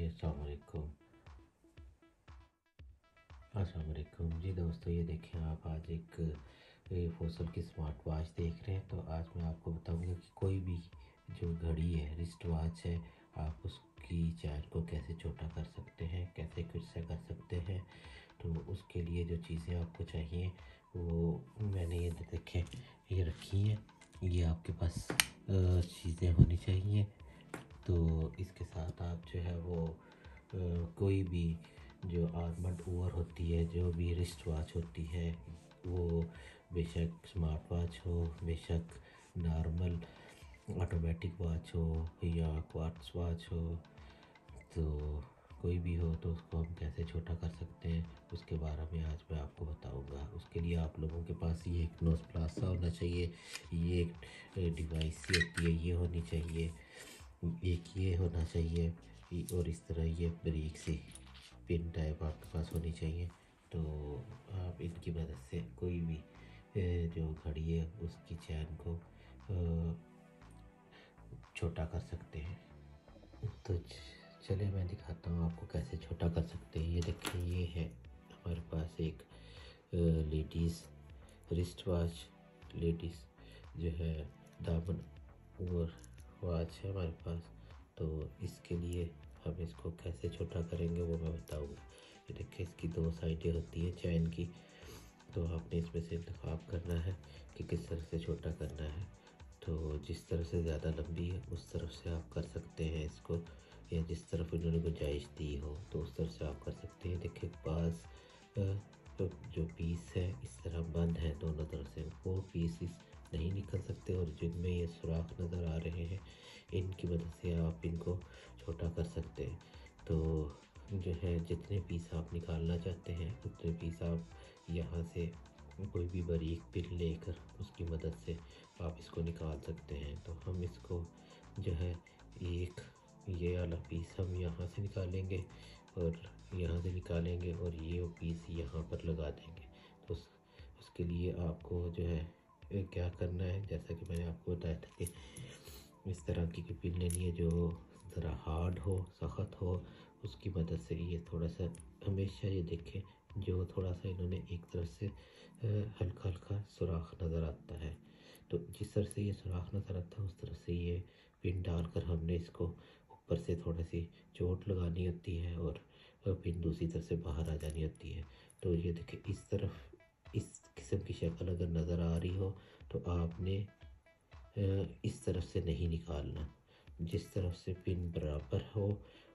अस्सलाम वालेकुम जी दोस्तों, ये देखें आप आज एक फोसल की स्मार्ट वॉच देख रहे हैं। तो आज मैं आपको बताऊंगा कि कोई भी जो घड़ी है, रिस्ट वॉच है, आप उसकी चैन को कैसे छोटा कर सकते हैं, कैसे फिर से कर सकते हैं। तो उसके लिए जो चीज़ें आपको चाहिए वो मैंने ये देखें ये रखी हैं। ये आपके पास चीज़ें होनी चाहिए। तो इसके साथ आप जो है वो कोई भी जो आर्मड ओवर होती है, जो भी रिस्ट वॉच होती है, वो बेशक स्मार्ट वॉच हो, बेशक नॉर्मल ऑटोमेटिक वॉच हो या क्वार्ट्स वॉच हो, तो कोई भी हो तो उसको हम कैसे छोटा कर सकते हैं उसके बारे में आज मैं आपको बताऊंगा। उसके लिए आप लोगों के पास ये एक नोज प्लासा होना चाहिए, ये एक डिवाइस सी होती है ये होनी चाहिए, एक ये होना चाहिए, और इस तरह ये ब्रेक से पिन टाइप आपके पास होनी चाहिए। तो आप इनकी मदद से कोई भी जो घड़ी है उसकी चैन को छोटा कर सकते हैं। तो चलिए मैं दिखाता हूँ आपको कैसे छोटा कर सकते हैं। ये देखिए, ये है हमारे पास एक लेडीज़ रिस्ट वॉच, लेडीज़ जो है दामन और वॉच है हमारे पास। तो इसके लिए हम इसको कैसे छोटा करेंगे वो मैं बताऊंगा। ये देखिए, इसकी दो साइडें होती है चैन की, तो आपने इसमें से इंतखाब करना है कि किस तरह से छोटा करना है। तो जिस तरफ से ज़्यादा लंबी है उस तरफ से आप कर सकते हैं इसको, या जिस तरफ इन्होंने गुंजाइश दी हो तो उस तरफ से आप कर सकते हैं। देखिए पास तो जो पीस है इस तरह बंद है दोनों तरफ से, वो पीस नहीं निकल सकते, और जिनमें ये सुराख नज़र आ रहे हैं इनकी मदद से आप इनको छोटा कर सकते हैं। तो जो है जितने पीस आप निकालना चाहते हैं उतने पीस आप यहाँ से कोई भी बारीक पिन लेकर उसकी मदद से आप इसको निकाल सकते हैं। तो हम इसको जो है एक ये वाला पीस हम यहाँ से निकालेंगे और यहाँ से निकालेंगे और ये पीस यहाँ पर लगा देंगे। तो उसके लिए आपको जो है क्या करना है, जैसा कि मैंने आपको बताया था कि इस तरह की पिन लेनी है जो ज़रा हार्ड हो, सख्त हो। उसकी मदद से ये थोड़ा सा हमेशा ये देखें, जो थोड़ा सा इन्होंने एक तरफ से हल्का हल्का सुराख नज़र आता है, तो जिस तरह से ये सुराख नज़र आता है उस तरह से ये पिन डालकर हमने इसको ऊपर से थोड़ी सी चोट लगानी होती है और पिन दूसरी तरफ से बाहर आ जानी होती है। तो ये देखिए, इस तरफ इस किस्म की शक्ल अगर नज़र आ रही हो तो आपने इस तरफ से नहीं निकालना, जिस तरफ से पिन बराबर हो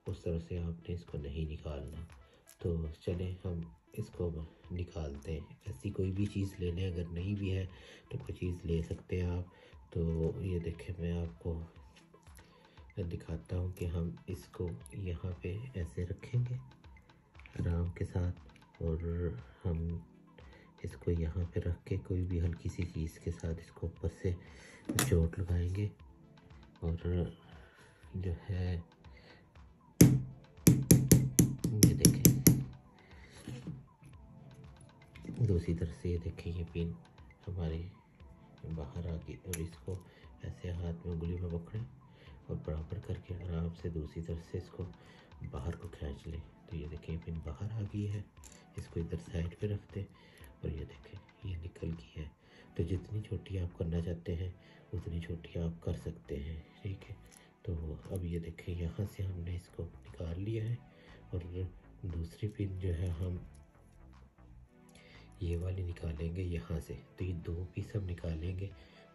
उस तरफ से आपने इसको नहीं निकालना। तो चलें हम इसको निकालते हैं। ऐसी कोई भी चीज़ ले लें, अगर नहीं भी है तो कोई चीज़ ले सकते हैं आप। तो ये देखें, मैं आपको दिखाता हूँ कि हम इसको यहाँ पे ऐसे रखेंगे आराम के साथ, और हम इसको यहाँ पे रख के कोई भी हल्की सी चीज़ के साथ इसको ऊपर से चोट लगाएंगे, और जो है ये देखें दूसरी तरफ से, ये देखें ये पिन हमारी बाहर आ गई, और इसको ऐसे हाथ में उंगली में पकड़ें और बराबर करके आराम से दूसरी तरफ से इसको बाहर को खींच लें। तो ये देखें पिन बाहर आ गई है, इसको इधर साइड पे रख दें और ये देखें ये निकल गई है। तो जितनी छोटी आप करना चाहते हैं उतनी छोटी आप कर सकते हैं, ठीक है। तो अब ये देखें, यहाँ से हमने इसको निकाल लिया है, और दूसरी पिन जो है हम ये वाली निकालेंगे यहाँ से। तो ये दो पीस हम निकालेंगे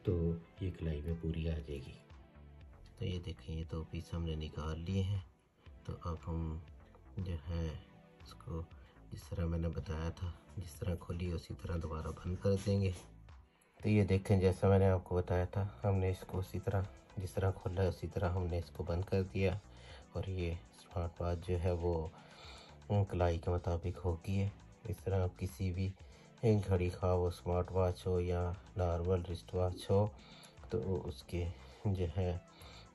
तो ये कलाई में पूरी आ जाएगी। तो ये देखें, ये दो पीस हमने निकाल लिए हैं। तो अब हम जो है इसको जिस तरह मैंने बताया था, जिस तरह खोली उसी तरह दोबारा बंद कर देंगे। तो ये देखें, जैसा मैंने आपको बताया था, हमने इसको उसी तरह जिस तरह खोला है उसी तरह हमने इसको बंद कर दिया, और ये स्मार्ट वॉच जो है वो कलाई के मुताबिक होगी है। इस तरह आप किसी भी घड़ी, खा वो स्मार्ट वॉच हो या नॉर्मल रिस्ट वॉच हो, तो उसके जो है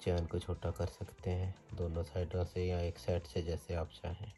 चैन को छोटा कर सकते हैं दोनों साइडों से या एक साइड से, जैसे आप चाहें।